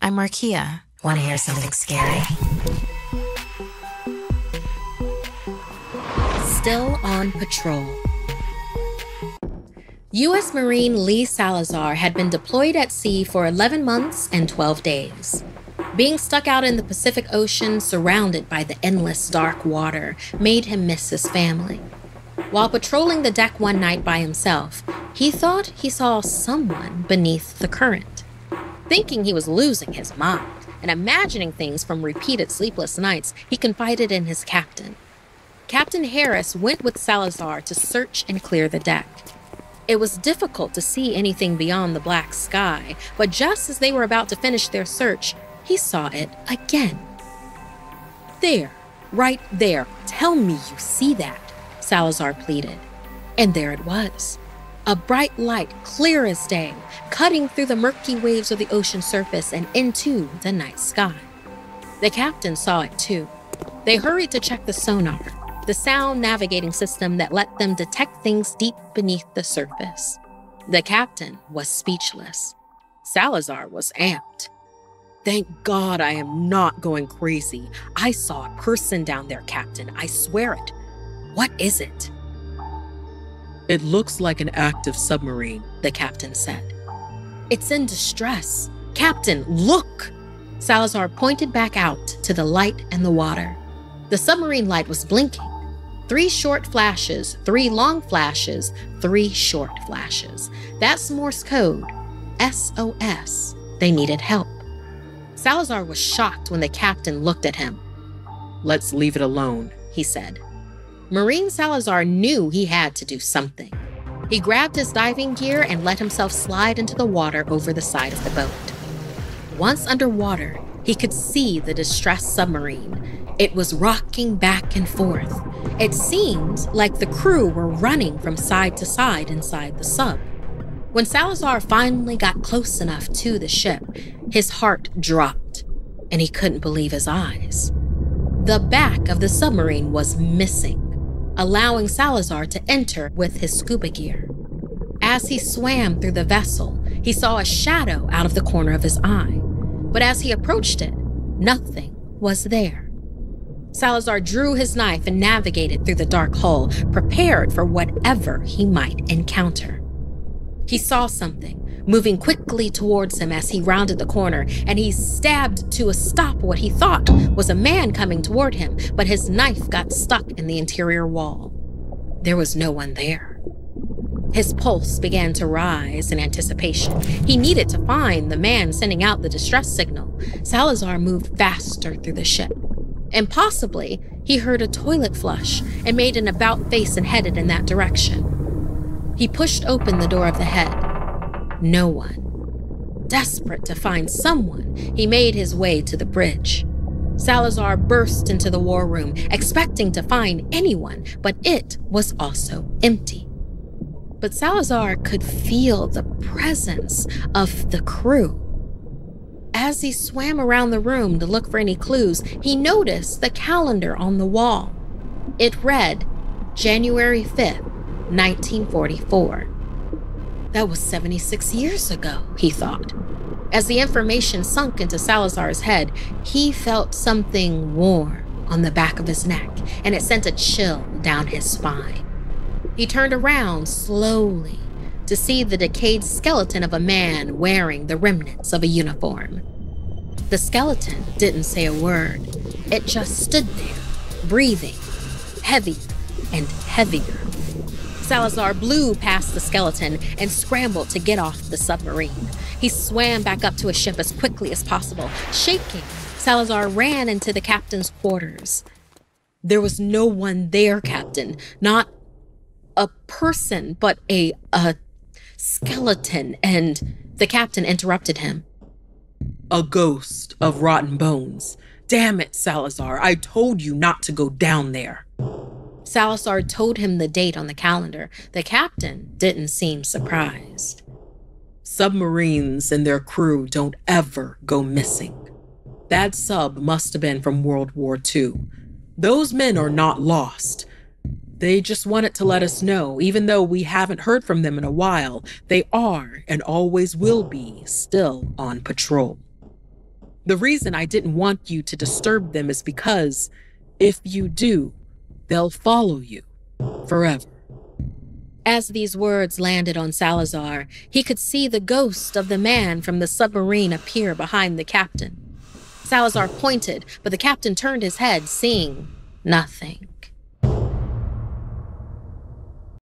I'm Markia. Want to hear something scary? Still on patrol. U.S. Marine Lee Salazar had been deployed at sea for 11 months and 12 days. Being stuck out in the Pacific Ocean, surrounded by the endless dark water, made him miss his family. While patrolling the deck one night by himself, he thought he saw someone beneath the current. Thinking he was losing his mind and imagining things from repeated sleepless nights, he confided in his captain. Captain Harris went with Salazar to search and clear the deck. It was difficult to see anything beyond the black sky, but just as they were about to finish their search, he saw it again. There, right there, tell me you see that, Salazar pleaded. And there it was. A bright light, clear as day, cutting through the murky waves of the ocean surface and into the night sky. The captain saw it too. They hurried to check the sonar, the sound navigating system that let them detect things deep beneath the surface. The captain was speechless. Salazar was amped. Thank God I am not going crazy. I saw a person down there, Captain. I swear it. What is it? It looks like an active submarine, the captain said. It's in distress. Captain, look! Salazar pointed back out to the light and the water. The submarine light was blinking. 3 short flashes, 3 long flashes, 3 short flashes. That's Morse code. SOS. They needed help. Salazar was shocked when the captain looked at him. Let's leave it alone, he said. Marine Salazar knew he had to do something. He grabbed his diving gear and let himself slide into the water over the side of the boat. Once underwater, he could see the distressed submarine. It was rocking back and forth. It seemed like the crew were running from side to side inside the sub. When Salazar finally got close enough to the ship, his heart dropped, and he couldn't believe his eyes. The back of the submarine was missing, allowing Salazar to enter with his scuba gear. As he swam through the vessel, he saw a shadow out of the corner of his eye. But as he approached it, nothing was there. Salazar drew his knife and navigated through the dark hull, prepared for whatever he might encounter. He saw something moving quickly towards him as he rounded the corner, and he stabbed to a stop what he thought was a man coming toward him, but his knife got stuck in the interior wall. There was no one there. His pulse began to rise in anticipation. He needed to find the man sending out the distress signal. Salazar moved faster through the ship. Impossibly, he heard a toilet flush and made an about face and headed in that direction. He pushed open the door of the head. No one. Desperate to find someone, he made his way to the bridge. Salazar burst into the war room, expecting to find anyone, but it was also empty. But Salazar could feel the presence of the crew. As he swam around the room to look for any clues, he noticed the calendar on the wall. It read January 5th, 1944. That was 76 years ago, he thought. As the information sunk into Salazar's head, he felt something warm on the back of his neck, and it sent a chill down his spine. He turned around slowly to see the decayed skeleton of a man wearing the remnants of a uniform. The skeleton didn't say a word. It just stood there, breathing, heavy and heavier. Salazar blew past the skeleton and scrambled to get off the submarine. He swam back up to his ship as quickly as possible. Shaking, Salazar ran into the captain's quarters. There was no one there, Captain. Not a person, but a skeleton. And the captain interrupted him. A ghost of rotten bones. Damn it, Salazar. I told you not to go down there. Salazar told him the date on the calendar. The captain didn't seem surprised. Submarines and their crew don't ever go missing. That sub must have been from World War II. Those men are not lost. They just wanted to let us know, even though we haven't heard from them in a while, they are and always will be still on patrol. The reason I didn't want you to disturb them is because if you do, they'll follow you forever." As these words landed on Salazar, he could see the ghost of the man from the submarine appear behind the captain. Salazar pointed, but the captain turned his head, seeing nothing.